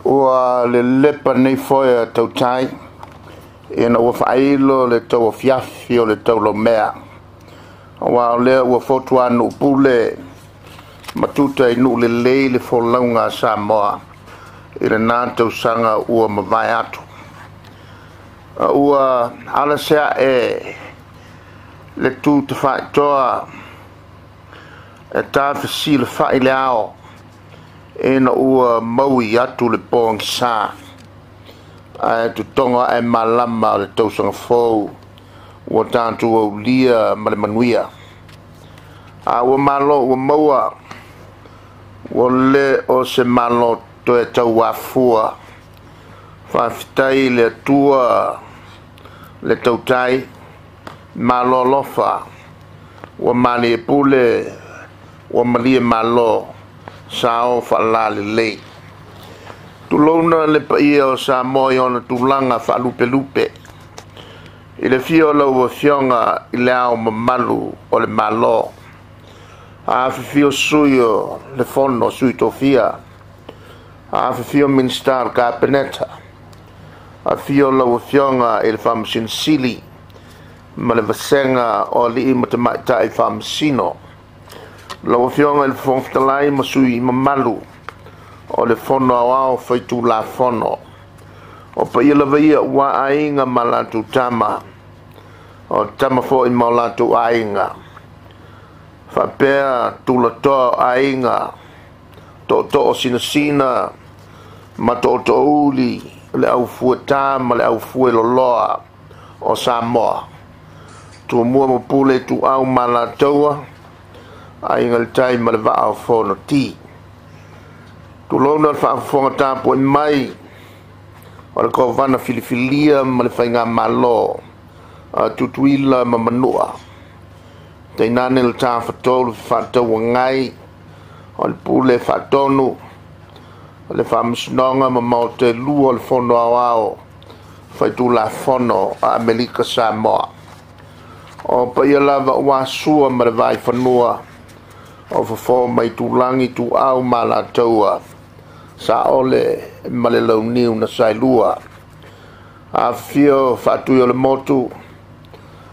ua le lepa nei foia tautai ina ua whaeilo le tau fiafi o le tau lo mea ua lea ua fotua anu pule matuta inu le lei le folaunga Samoa i le nā tausanga ua mawai atu ua ala sea le tū te whaitoa e tāwhisi le whai le ao ina ua maui atu le pōngi sā tu tonga e malama le tausanga fōu ua tātu au lia ma le manuia ua malo ua maua ua le o se malo to e tau wafua whawhitai le tua le tautai malo lofa ua mali e pule ua malie malo sao whalale lei tulona le paia o Samoa i ona tulanga whalupe i le fio lau fionga i le ao mamalu o le malo a fio suyo le fono sui tofia a fio minstar kapeneta a fio lau fionga i le whamsin sili ma le vasenga o li i matamaita i whamsino lau fionga i le fonftalai ma sui mamalu o le fono awao faitu la fono o pa ia lava ia ua ainga ma latu tama o tama fo i ma latu ainga whapea tula toa ainga to o sina ma to uli le au fueta ma le au fuelo loa o Samoa tu mua mo pule tu au ma latoa ainga le tai ma le va au fono ti tu lona fa fonga tapo mai o le kovana filifilia ma le fainga malo tu tuila ma manua te nane le ta fatolu fa tau ngai o le pule fa tonu o le fa msnonga ma maute lu o le fono awao fa tu la fono a Amerika Samoa o pa ia lava wa sua ma le vai fanua o fo mai tu langi tu au ma la toa sa ole malelau niu na sailua a fio fatu yo le motu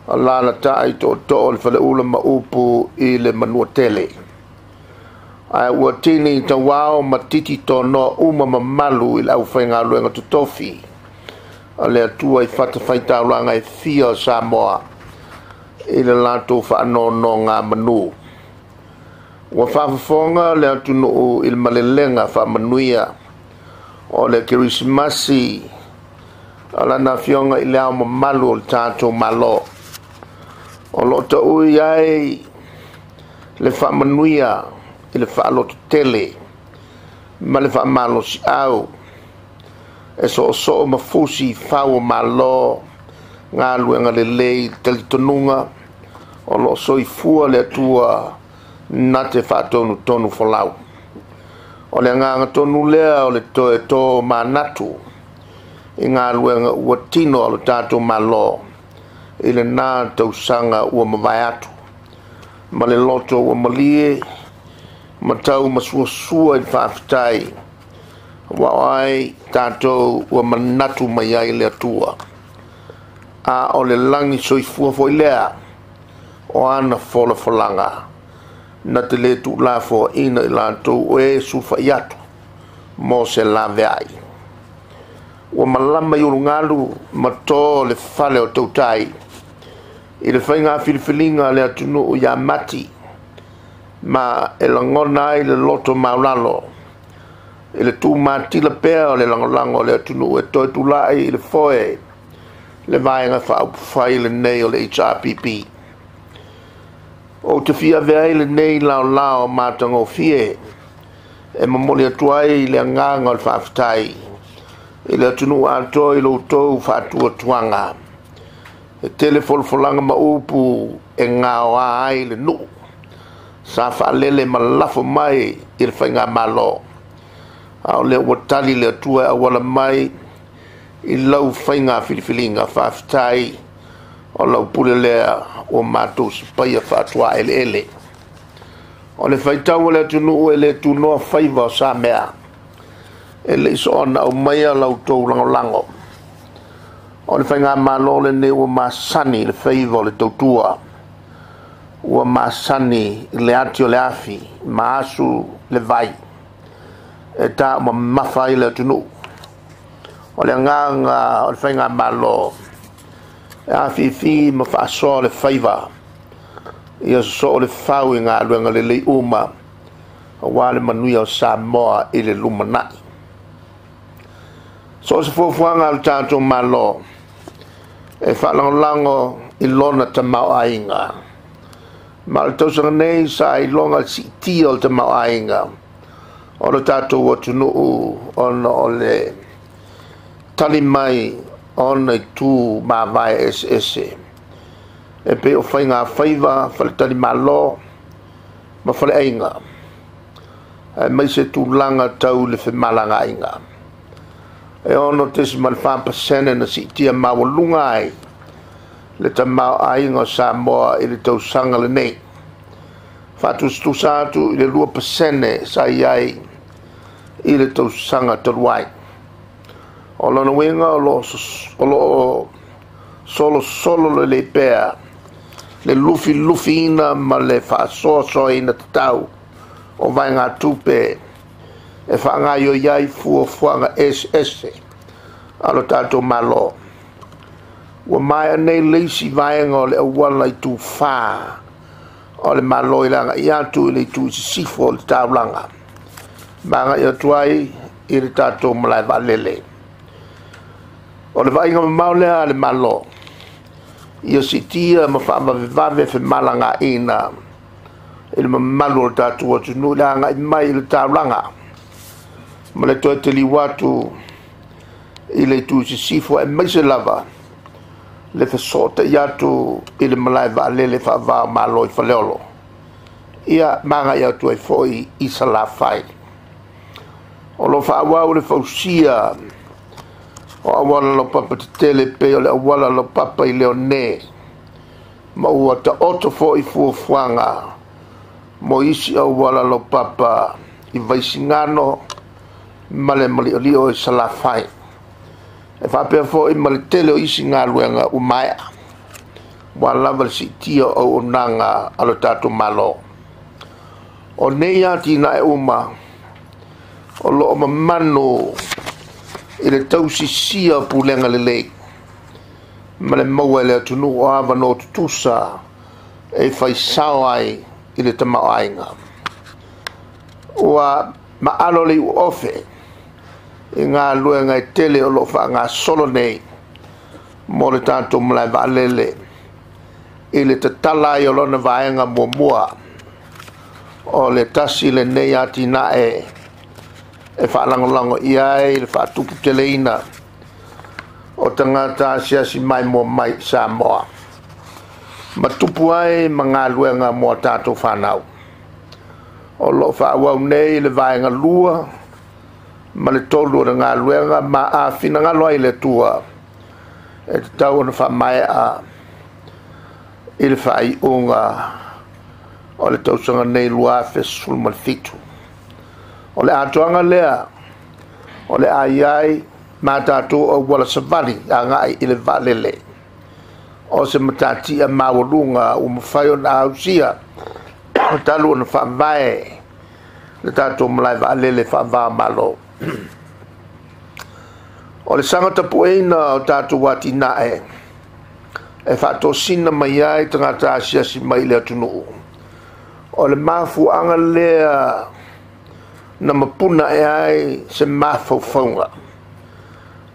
ala la tai to le fale ula ma upu i le manua tele ai ua tini ta wao matiti to no uma mamalu i lau whainga luenga tutofi a le atua i fata whaita ulanga i fia Samoa i le lato whaano no ngā manu ua whaafafonga le atunu i le malelenga whaamanuia o le kirismasi ala na fionga i le ao mamalu o le tātou malo o lo ta ui ai le whaamanuia i le whaaloto tele ma le whaamalo si au e so mafusi whao malo ngā luenga le lei talitonunga o lo soifua le atua na te whaatonu tonu whalau. O le nganga tonu lea o le toe tō manatu i ngā luenga ua tino o le tātou malo i le nā tausanga ua mawai atu. Ma le loto ua malie ma tau masuasua i whaafitai wa ai tātou ua manatu mai ai le atua. A o le langi soifua foi lea o ana fola folanga. Na te le tu la fo ina i lantou e sufa iatu mo se la veai ua malama i urungalu ma tō le fale o tautai i le whainga filifilinga le atunu o ia mati ma e langona ai le loto maulalo i le tu matila pea o le langolango le atunu e toi tu lai i le foe le vaenga whaupufai le nei o le HRPP o te fia vea le nei lao mātango fie e mamoli atuai le anganga o le whaafitai i le atunu ato i lo tau whaatua tuanga e tele folfolanga maupu e ngā oa ai le nu sa whaalele ma lafo mai i le whainga malo au le watali le atua awala mai i lau whainga filifilinga whaafitai o lau pule lea o mātou sipaia whaatua ele o le whaitau le atunu e le tunoa whaiva o sa mea e le iso ona o maia lau tau lango. O le whainga malo le ne ua masani le whaiva le tautua. Ua masani le ati o le afi, maasu le vai. E ta ma mawhai le tunu. O le nganga o le whainga malo. E afi fi ma whaasoa le whaiva. Ia so o le whau i ngā luenga le lei uma. O wale manui o Samoa i le lumanai. So se fuafuanga le tātou malo. E whalangolango i lona ta mau ainga. Ma le tausanga nei sa i longa si tia o ta mau ainga. O le tātou watunu ona o le tali mai ona i tū mawai ese. E pe o whainga whaiva, whale tali malo, ma whale ainga. E mai se tū langa tau le whemalanga ainga. E ono tesi ma le whampasene na si tia mawalunga ai. Le ta mau ainga o Samoa i le tausanga le nei. Whatus tu sātu i le 2% sa iai i le tausanga taruai. O lana wenga o lo solo le pea. Le lufi ina ma le whaasoa ina tatau. O vai ngā tupe. E whaangai o iai fuanga ese. Alo tātou malo. Ua mai anei leisi vaenga o le awala i tū whā. O le malo i langa i atu i le tū isi sifo o le tāulanga. Manga i atuai i le tātou malai valele. O le vaenga ma maulea le malo. Ia si tia ma whaamavevave fe malanga ina. I le mamalu o le tātou atu nui langa i mai i le tāulanga. Ma le toi te liwatu i le tū isi sifo e maise lava. Le fesota i atu i le malai valele whaavao malo i whaleolo. Ia manga i atu ai foi i sala whai. O lo whaawau le fausia o awala lo papa te tele pe o le awala lo papa i leo ne. Ma ua ta oto foi fuafuanga mo isi awala lo papa i vaisingano ma le Malielegaoi i sala whai. E whapea fo i mali tele o isi ngā luenga umaia. Wa lava si tia o nanga alo tātou malo. O nei ati na e uma. O lo oma manu i le tausi sia pulenga le lei. Ma le maua le atunu o awa no tutusa e whai sao ai i le tamau ainga. Ua maalo le u ofe. I ngā luenga i tele o lo wha ngā solo nei mo le tātou malai valele i le tatala i o lona vaenga mua o le tasi le nei ati na e whaalangolango i ai le whaatupu tele ina o tangata siasi mai mo mai Samoa ma tupu ai ma ngā luenga mo tātou whanau o lo whaawau nei le vaenga lua ma le tolu o ngā luenga ma a fina ngā loa i le tua e te tau ana wha mai a i le whai unga o le tausanga nei lua fesul ma le fitu o le atoanga lea o le ai ma tātou o wala savali a ngai i le valele o se matati a mawalunga o mawhai o na hausia talu ana wha mai le tātou malai valele wha vā malo o le sangata pueina o tātou wati nae e whato sina mai ai tangata asiasi mai lea tunu o le mafuanga lea na mapuna e ai se mafaufaunga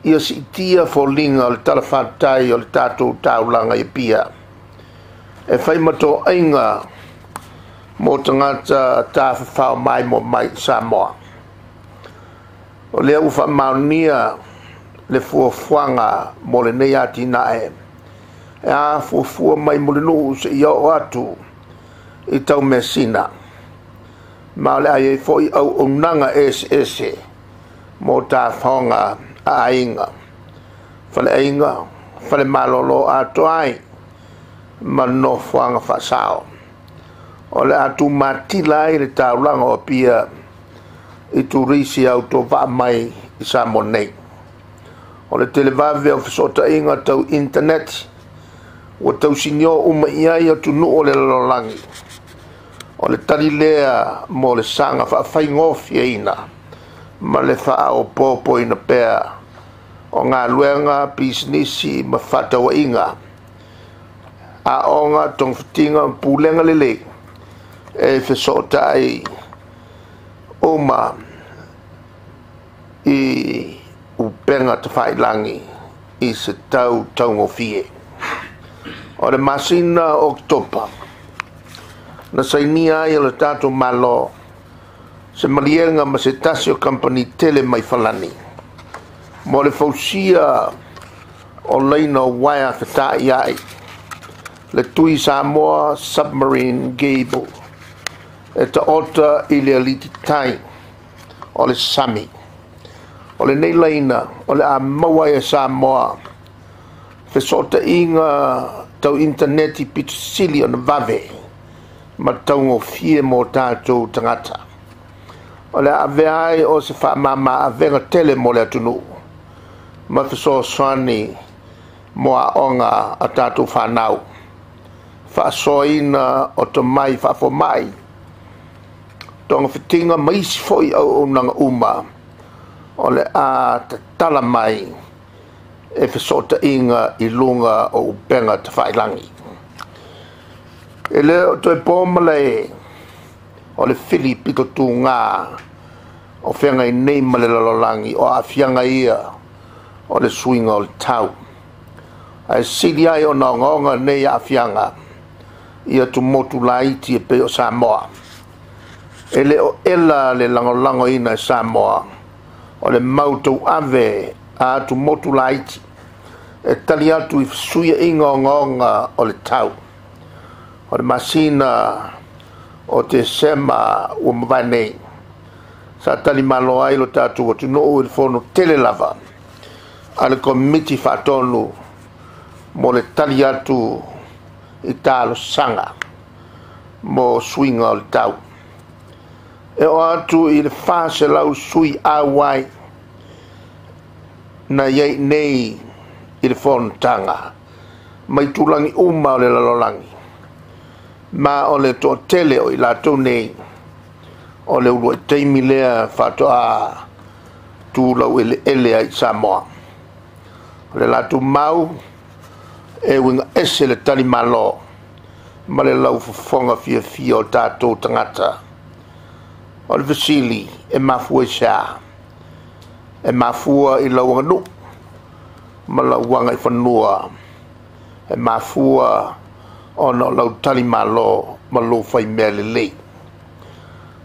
ia si tia folinga o le talafatai o le tātou taulanga i pia e whai mato ainga mo tangata tāwhawhau mai mo mai Samoa o lea uwha maunia le fuafuanga mo le nei ati nae. E a fuafua mai mo le nuhu se ia o atu i tau mesina. Ma le ai fo i au unanga ese mo ta whaonga a ainga. Fale ainga, fale malolo ato ai ma no fuanga whasao. O le atu matila i le taulanga o pia i tu risi au to wa mai i Samoa nei. O le televave o fesota inga tau internet, o tau sinio uma iai o tunu o le lalolangi. O le tali lea mo le sanga whaafai ngofi e ina, ma le wha o popo ina pea, o ngā luenga, pisnisi, ma whatawa inga, a onga tong fitinga pulenga lele, e fesota ai uma i upenga te whailangi i se tau ngofie. O le masina oktopa, na sainia ai le tato malo, se Malielegaoi ma se tasio company tele mai falani. Mo le fausia o leina o waia whatai ai, le tui Samoa submarine gable, e ta ota i le aliti tai, o le sami. O le nei leina, o le a maua e Samoa, fesota inga tau interneti pitusili o na vave, ma tau ngofie mo tātou tangata. O le ave ai o se whaamama a venga tele mo le atunu, ma feso swani mo a onga a tātou whanau. Whaasoina o to mai whaafo mai, tonga whitinga maisi foi au nanga uma, o le a te tala mai, e fesota inga i lunga o upenga te whailangi. E leo o toi pōmale o le whili pito tū ngā o whenga i nei male lalolangi o a whianga ia o le suinga o le tau. Ai sili ai o na ngonga nei a whianga ia tu motu laiti e pe o Samoa. E le o ela le langolango ina e Samoa o le mautou ave a tu motu laiti e tali atu i suia inga o ngonga o le tau. O le masina o te sema ua mawai nei. Sa tali malo ai lo tatu o tunu o il fono tele lava. A le komiti whatonu mo le tali atu i talo sanga mo suinga o le tau. E o atu i le whase lau sui awai na iei nei i le fono tanga. Mai tulangi uma o le lalolangi. Ma o le to tele o i latou nei, o le ulu e teimi lea whatoa tūlau ele ai Samoa. O le latou mau, e winga ese le tali malo, ma le lau fufonga fia o tātou tangata. O le vasili, e mafua i sea, e mafua i lau nganu, ma lau wanga i whanua, e mafua ona lau tali malo ma lo fai mea lelei.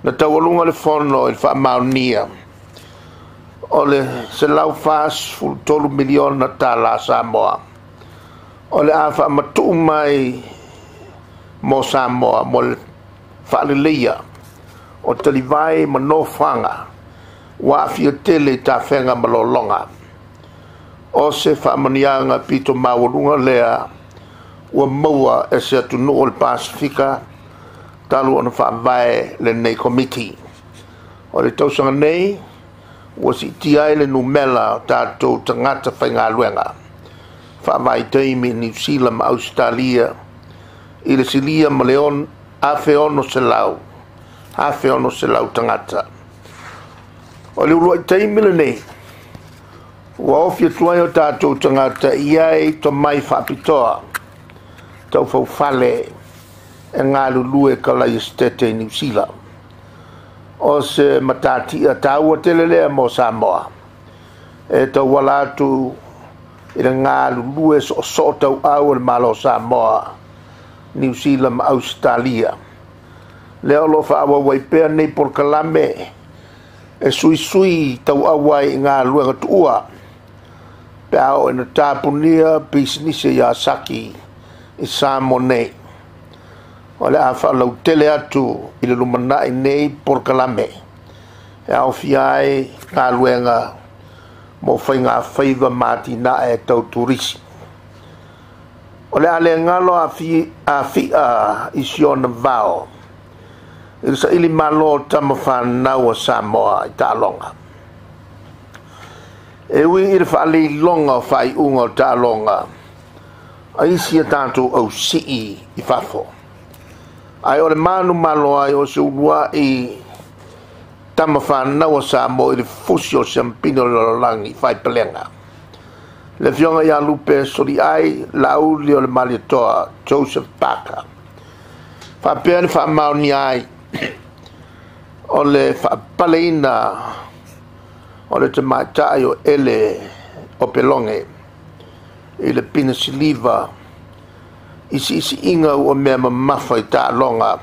Na taualunga le fono il wha maunia o le se lau fas ful tolu milion na tā la Samoa. O le a wha matu mai mo Samoa mo le wha leleia o tali vai ma no whanga wa fia tele ta whenga malolonga. O se wha manianga pito mawalunga lea ua maua e se atunu o le Pasifika talu ona whaavae le nei komiti. O le tausanga nei, ua si tiai le numela o tātou tangata whai ngā luenga. Whaavae teimi New Zealand ma Australia, i le silia ma leon awhi ono se lau tangata. O le urua teimi le nei, ua ofia tuai o tātou tangata iai to mai whaapitoa, tau fau fale e ngā lulue kalai estete New Zealand. O se matatia taua telelea mo Samoa. E tau walatu i le ngā lulue so tau au le malo Samoa, New Zealand ma Australia. Leo lo fa awa waipea nei por kalame e sui tau awai ngā luenga tuua. Pe au e na tāpunia pisnise ya saki i Samoa nei. O le a whalau tele atu i le lumanai nei por kalame. E au fiai ngā luenga mo whai ngā whaiva mati na e tau turisi. O le ale ngalo a fia i siona vao. I sa ili malo tama whanau a Samoa i tā longa. E ui i le whaali longa whai unga o ta longa. Ai sia tātou au sii i whafo. Ai o le manu malo ai o se unua i tama whanau Samoa i le fusi o Sampino Lololangi whai pelenga. Le fionga ia Lupesoliai lauli o le Malietoa Joseph Parker. Whapea ni whamaoni ai o le whapaleina o le te maitai o ele o pelonge i le pina siliva isi inga o mea mamafa i ta longa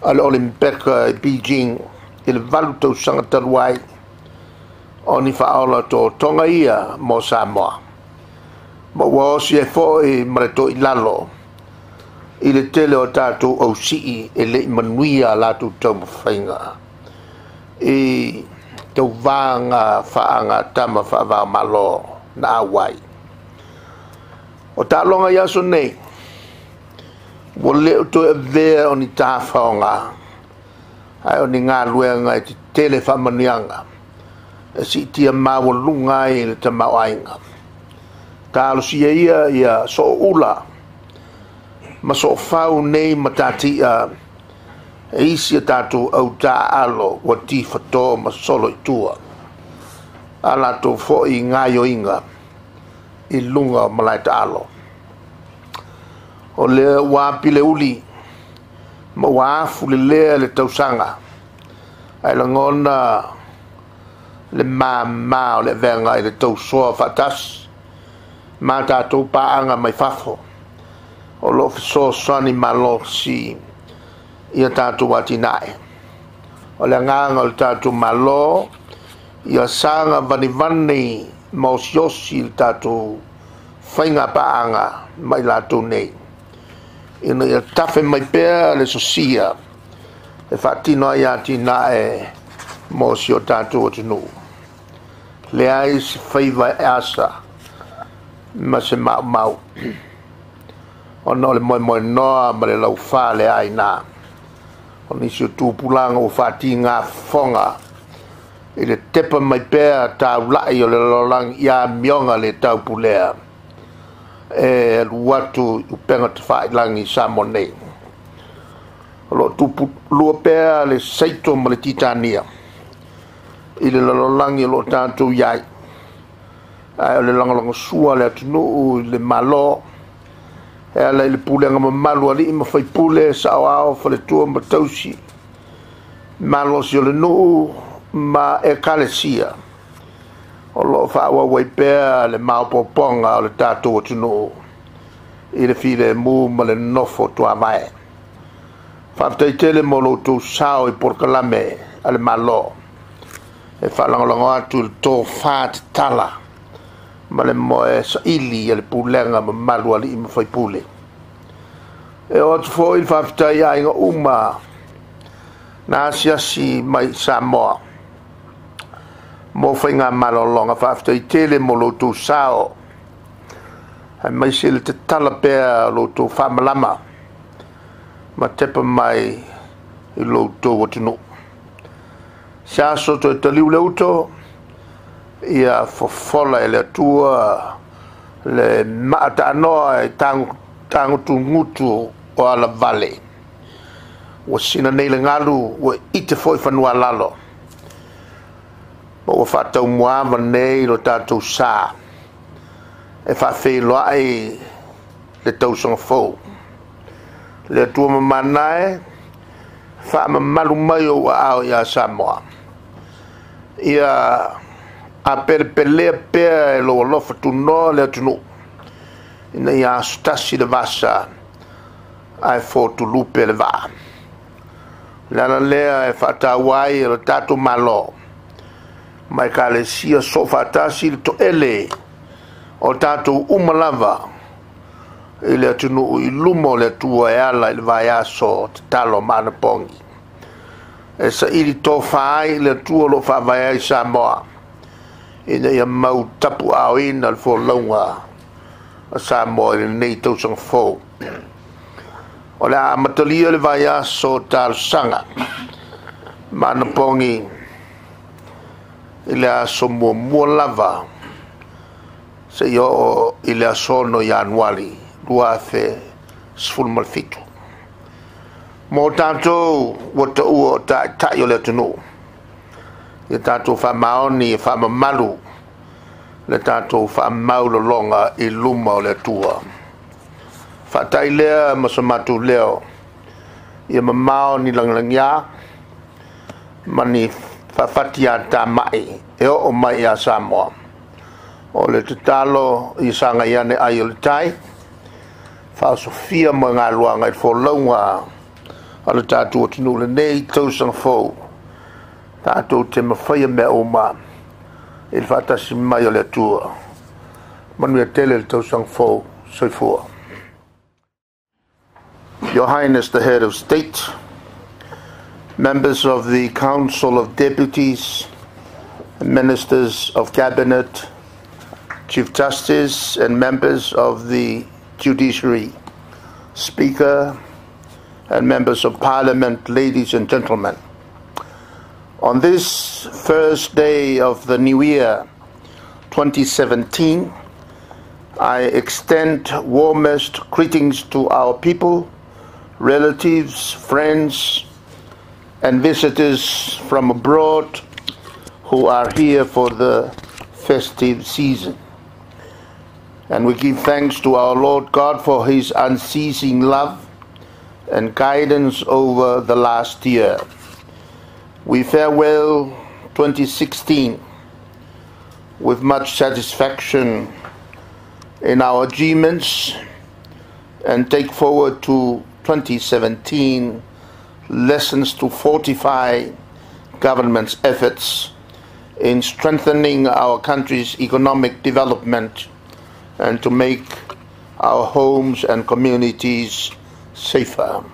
ale Olimpeka i Beijing i le valu tau sanga taruai o ni whaola to tonga ia mo Samoa. Mo waosi e fo i mareto i lalo i le tele o tātou au sii e le manuia latu tau mawhainga i tau vanga whaanga tama whaava malo na awai. O tā longa iaso nei, wo leo to e vea o ni tā whaonga, ai o ni ngā luenga i te tele whamanianga, e si tia mawa lunga i le ta mauainga. Tā alusia ia so ula, ma so whau nei matatia, e isi a tātou au tā alo wa ti whatoa ma solo i tua. A lato fo i ngaio inga i lunga malai ta alo. O le wapile uli ma wafu le lea le tausanga. Ai la ngona le mama o le venga i le tausoa fatas. Ma tātou paanga mai fafo. O lo fiso sani malo si ia tātou watinae. O le nganga o le tātou malo, ia sanga vani mausiosi le tātou whainga paanga mai lātou nei. Ina ia tafe mai pēr le sosia, e whatino ai atinae mausio tātou atinu. Le ai si whaiva e asa, ma se mau. O no le moi noa ma le lau wha le ai nā. O nisi o tūpulanga o whati ngā whonga i le tepa mai pēr tāu lai o le lolang ia mionga le tau pulea e luatu u penga te whailangi Samoa nei. O lo tupu lua pēr le seito ma le titania i le lolangi o lo tātou iai ai o le langalanga sua le atunu i le malo e ala i le pulenga mamalu ali i mawhai pule sa au au whale tua matausi malo si o le nuu ma e kalesia o lo whaua waipea le maupoponga o le tātou atunu i le file mu ma le nofo tua mai whaftai tele mo lo tau sao i porkalame a le malo e whalangolango atu le tō whaat tala ma le moe sa ili e le pulenga ma malu ali i mawhai pule. E o atu fo il whaftai a inga uma na asiasi mai Samoa. Mo whainga malolonga whaftai tele mo loto sao. Hai mai se le te talapea loto whamalama. Ma tepa mai i loto watunu. Sia soto e taliu leuto. Ia fofola e le atua le maata anoa e tangu tu ngutu o ala vale. Wa sina nei le ngalu wa ite foi whanua lalo. Ma wa whatau muawa nei lo tātou sā. E whawhi loa ai le tausanga fau. Le atua mamanae wha malu mai o ao ia Samoa. Ia a pelea pea e lo alofa tu no le atunu. Ina ia stasi le vasa ai fo tu lupe le va. Lana lea e whatawai e lo tatu malo. Mai ka le sia so whatasi le to ele o tatu umalava. I le atunu i lumo le tua e ala i le vai aso te talo mana pongi. E sa ili to whaai le tua lo whawai ai Samoa. Ina ia mau tapu ao ina le fo launga a Samoa i nei tausanga fo. O le a matalia le vai aso tal sanga. Mana pongi i le aso mua lava se yo i le aso no Januari lua fe sfulmalfitu mo tātou wata ua ta yo le tunu i tātou whamaoni whamamalu le tātou whamaulolonga i luma o le tua whatai lea masamatu leo i mamao ni langlangia mani whawhatia tā mai e o mai a Samoa o le tatalo i sanga iane ai o le tai whaosofia mo ngā luanga i wholaunga a le tātou tinu le nei tausang fau tātou te mawhaia mea o ma i le whatasi mai o le tua manu e tele le tausang fau soifua. Your Highness the Head of State, members of the Council of Deputies, Ministers of Cabinet, Chief Justice and members of the Judiciary, Speaker and members of Parliament, ladies and gentlemen. On this first day of the new year, 2017, I extend warmest greetings to our people, relatives, friends, and visitors from abroad who are here for the festive season. And we give thanks to our Lord God for his unceasing love and guidance over the last year. We farewell 2016 with much satisfaction in our achievements and take forward to 2017 lessons to fortify government's efforts in strengthening our country's economic development and to make our homes and communities safer.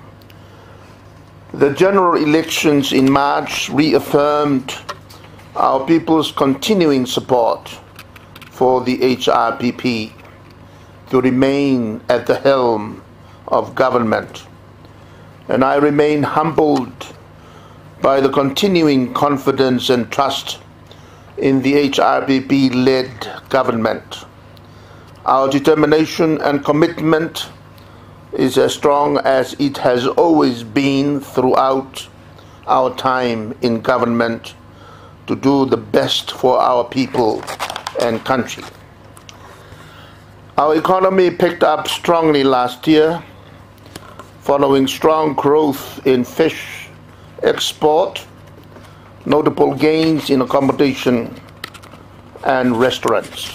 The general elections in March reaffirmed our people's continuing support for the HRPP to remain at the helm of government, and I remain humbled by the continuing confidence and trust in the HRPP-led government. Our determination and commitment is as strong as it has always been throughout our time in government to do the best for our people and country. Our economy picked up strongly last year, following strong growth in fish export, notable gains in accommodation and restaurants,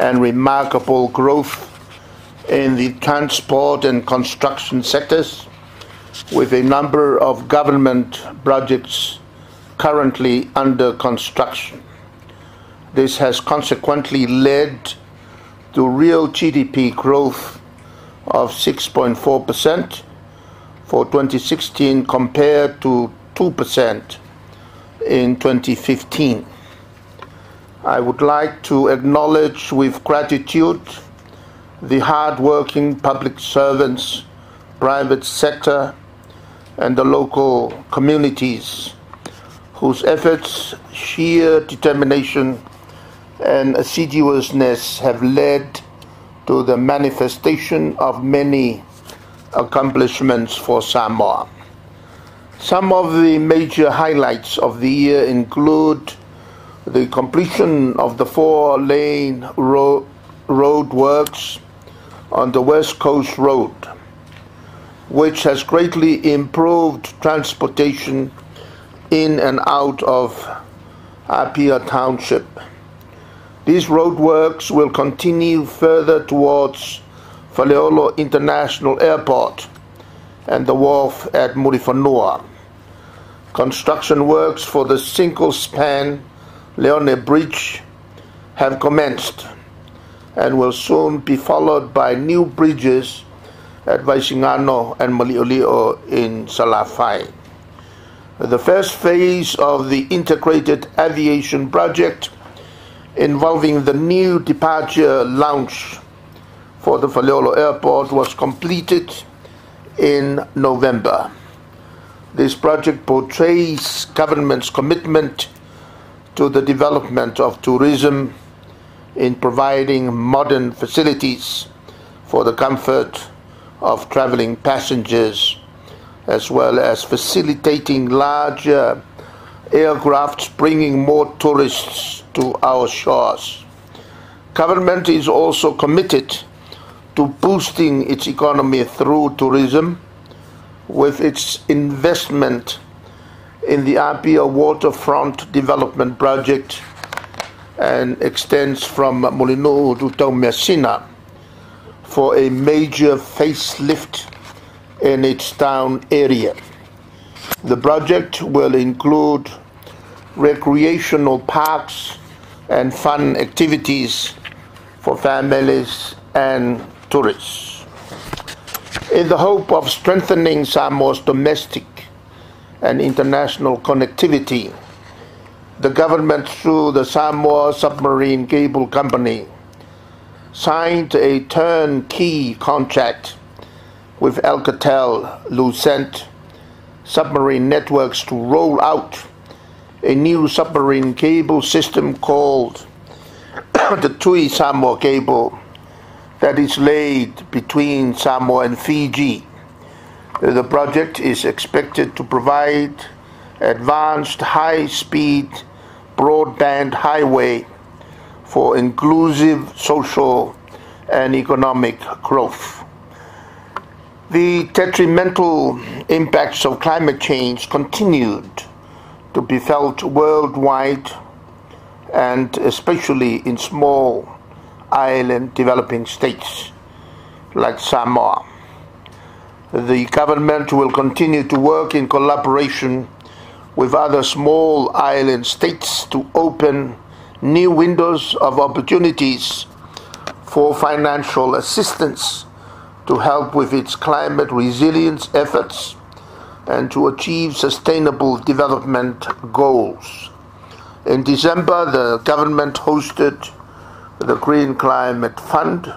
and remarkable growth in the transport and construction sectors, with a number of government projects currently under construction. This has consequently led to real GDP growth of 6.4% for 2016 compared to 2% in 2015. I would like to acknowledge with gratitude the hard-working public servants, private sector, and the local communities whose efforts, sheer determination, and assiduousness have led to the manifestation of many accomplishments for Samoa. Some of the major highlights of the year include the completion of the 4-lane road works on the West Coast Road, which has greatly improved transportation in and out of Apia Township. These roadworks will continue further towards Faleolo International Airport and the wharf at Muriwhanua. Construction works for the single-span Leone Bridge have commenced and will soon be followed by new bridges at Vaisingano and Malielegaoi in Salafai. The first phase of the integrated aviation project involving the new departure lounge for the Faleolo Airport was completed in November. This project portrays government's commitment to the development of tourism in providing modern facilities for the comfort of traveling passengers, as well as facilitating larger aircrafts bringing more tourists to our shores. Government is also committed to boosting its economy through tourism with its investment in the Apia Waterfront Development Project and extends from Molinuu to Taumesina for a major facelift in its town area. The project will include recreational parks and fun activities for families and tourists. In the hope of strengthening Samoa's domestic and international connectivity, the government, through the Samoa Submarine Cable Company, signed a turnkey contract with Alcatel-Lucent Submarine Networks to roll out a new submarine cable system called the Tuilaepa cable that is laid between Samoa and Fiji. The project is expected to provide advanced high-speed broadband highway for inclusive social and economic growth. The detrimental impacts of climate change continued to be felt worldwide, and especially in small island developing states like Samoa. The government will continue to work in collaboration with other small island states to open new windows of opportunities for financial assistance to help with its climate resilience efforts and to achieve sustainable development goals. In December, the government hosted the Green Climate Fund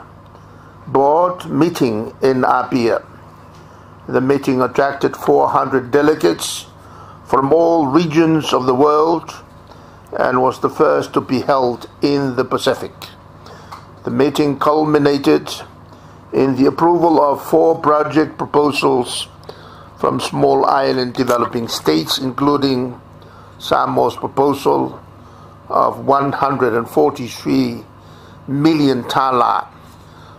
board meeting in Apia. The meeting attracted 400 delegates from all regions of the world and was the first to be held in the Pacific. The meeting culminated in the approval of 4 project proposals from small island developing states, including Samoa's proposal of 143 million tala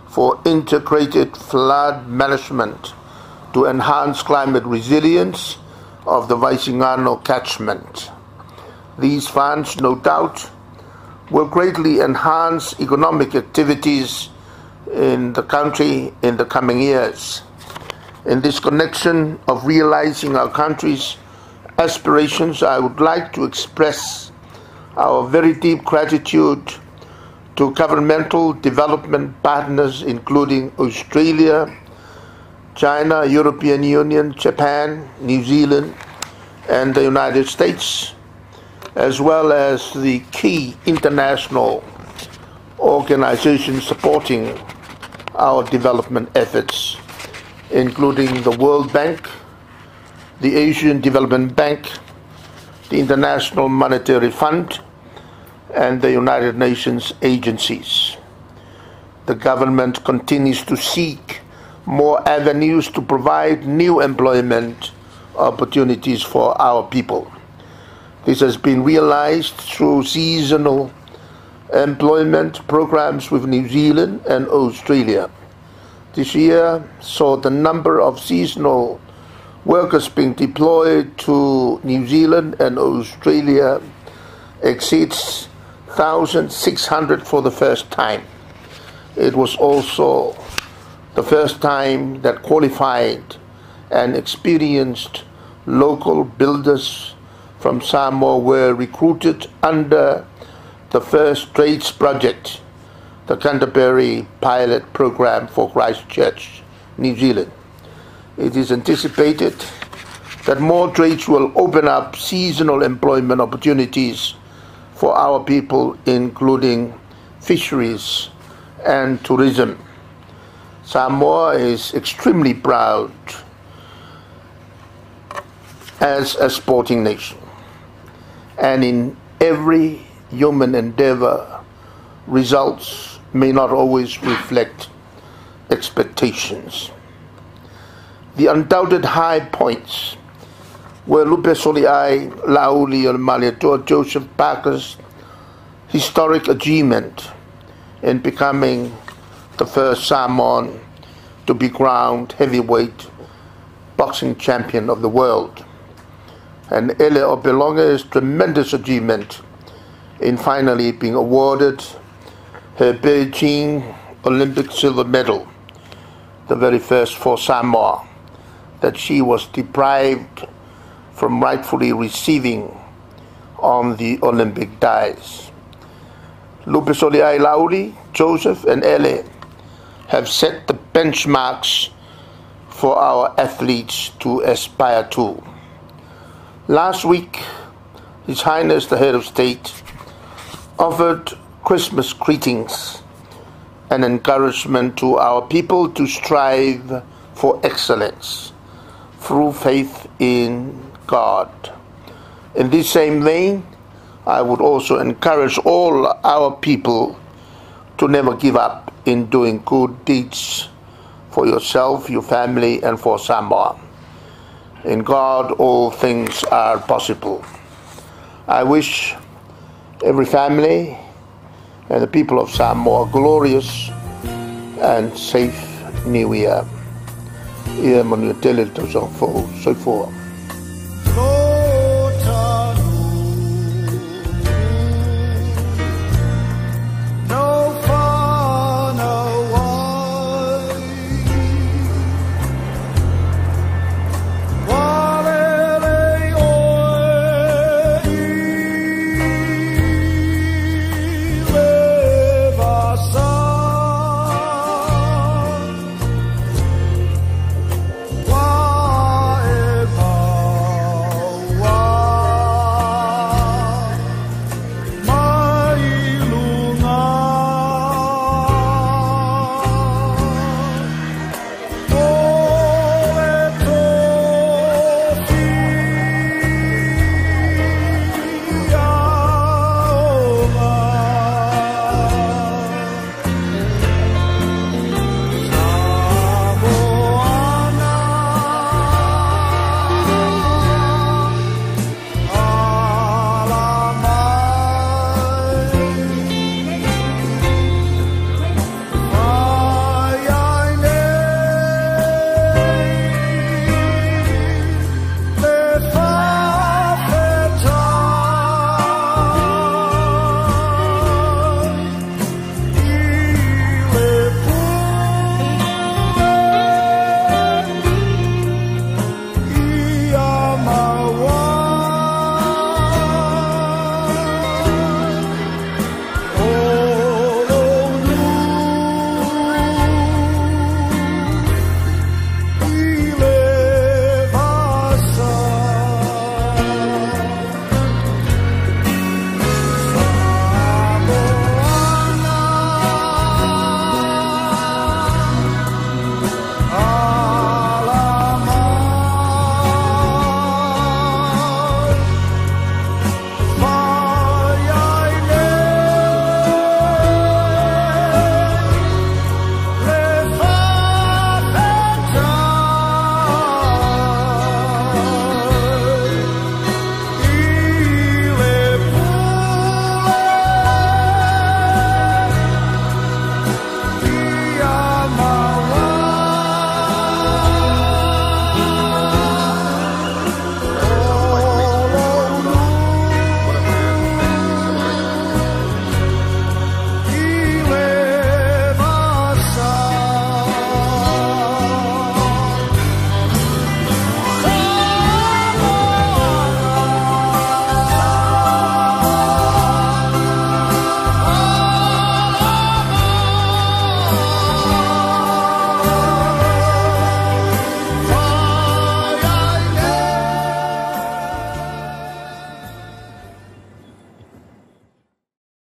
for integrated flood management to enhance climate resilience of the Vaisingano catchment. These funds, no doubt, will greatly enhance economic activities in the country in the coming years. In this connection of realizing our country's aspirations, I would like to express our very deep gratitude to governmental development partners including Australia, China, European Union, Japan, New Zealand, and the United States, as well as the key international organizations supporting our development efforts, including the World Bank, the Asian Development Bank, the International Monetary Fund, and the United Nations agencies. The government continues to seek more avenues to provide new employment opportunities for our people. This has been realized through seasonal employment programs with New Zealand and Australia. This year saw the number of seasonal workers being deployed to New Zealand and Australia exceeds 1,600 for the first time. It was also the first time that qualified and experienced local builders from Samoa were recruited under the First Trades Project, the Canterbury pilot program for Christchurch, New Zealand. It is anticipated that more trades will open up seasonal employment opportunities for our people, including fisheries and tourism. Samoa is extremely proud as a sporting nation, and in every human endeavor results may not always reflect expectations. The undoubted high points were Lupesoliai, Lauli, and Malielegaoi Joseph Parker's historic achievement in becoming the first Samoan to be crowned heavyweight boxing champion of the world, and Ele Obelonga's tremendous achievement in finally being awarded her Beijing Olympic silver medal, the very first for Samoa that she was deprived from rightfully receiving on the Olympic dais. Lupesoliai, Lauli, Joseph, and Ele have set the benchmarks for our athletes to aspire to. Last week, His Highness the Head of State offered Christmas greetings and encouragement to our people to strive for excellence through faith in God. In this same vein, I would also encourage all our people to never give up in doing good deeds for yourself, your family, and for Samoa. In God, all things are possible. I wish every family and the people of Samoa a glorious and safe New Year. Ia manu tele tau sa fo, soi fo.